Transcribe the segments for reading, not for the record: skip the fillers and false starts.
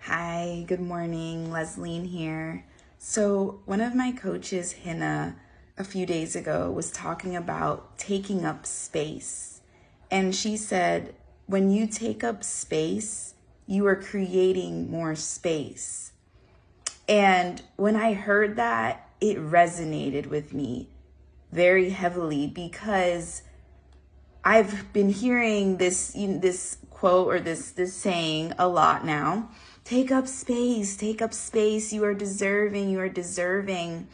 Hi, good morning. Leslie here. So, one of my coaches, Hina, a few days ago was talking about taking up space. And she said, when you take up space, you are creating more space. And when I heard that, it resonated with me very heavily because I've been hearing this quote or this saying a lot now. Take up space, you are deserving.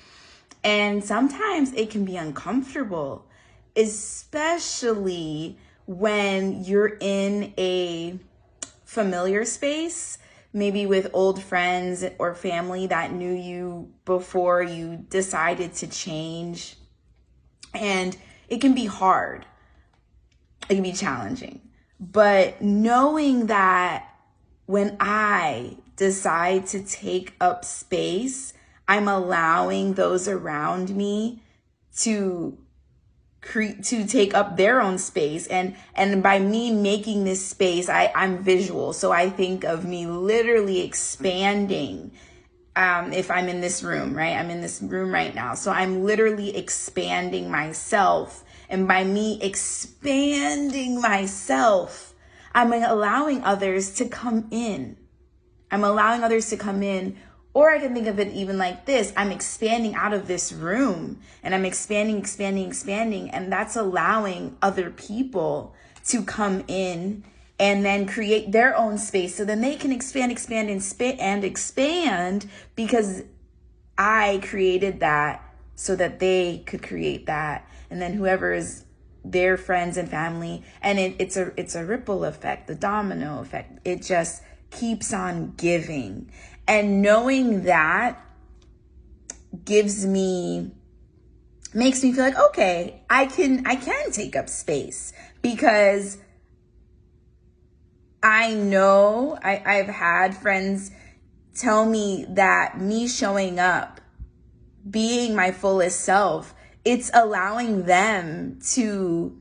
And sometimes it can be uncomfortable, especially when you're in a familiar space, maybe with old friends or family that knew you before you decided to change. And it can be hard. It can be challenging. But knowing that when I decide to take up space, I'm allowing those around me to take up their own space. And by me making this space, I'm visual. So I think of me literally expanding. If I'm in this room, right? I'm in this room right now. So I'm literally expanding myself. And by me expanding myself, I'm allowing others to come in. Or I can think of it even like this. I'm expanding out of this room and I'm expanding. And that's allowing other people to come in and then create their own space. So then they can expand because I created that so that they could create that. And then whoever is their friends and family, and it's a ripple effect, the domino effect. It just keeps on giving. And knowing that makes me feel like, okay, I can take up space because I know I've had friends tell me that me showing up, being my fullest self, it's allowing them to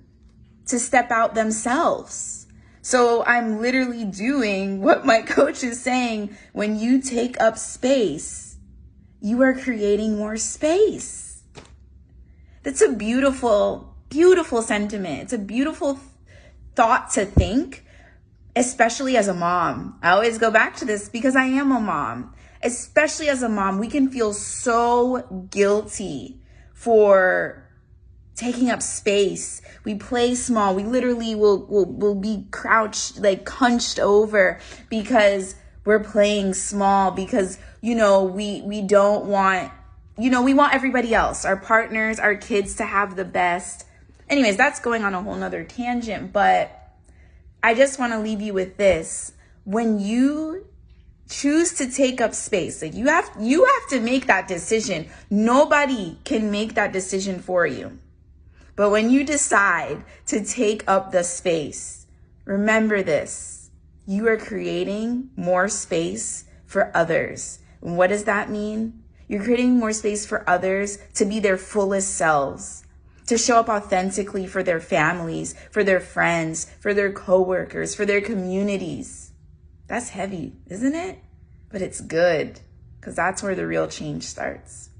step out themselves. So I'm literally doing what my coach is saying. When you take up space, you are creating more space. That's a beautiful, beautiful sentiment. It's a beautiful thought to think, especially as a mom. I always go back to this because I am a mom. Especially as a mom, we can feel so guilty for taking up space. We play small. We literally will be crouched, like hunched over because we're playing small because, we don't want, we want everybody else, our partners, our kids to have the best. Anyways, that's going on a whole nother tangent, but I just want to leave you with this. When you choose to take up space, like you have to make that decision. Nobody can make that decision for you. But when you decide to take up the space, remember this: you are creating more space for others. And what does that mean? You're creating more space for others to be their fullest selves, to show up authentically for their families, for their friends, for their coworkers, for their communities. That's heavy, isn't it? But it's good, because that's where the real change starts.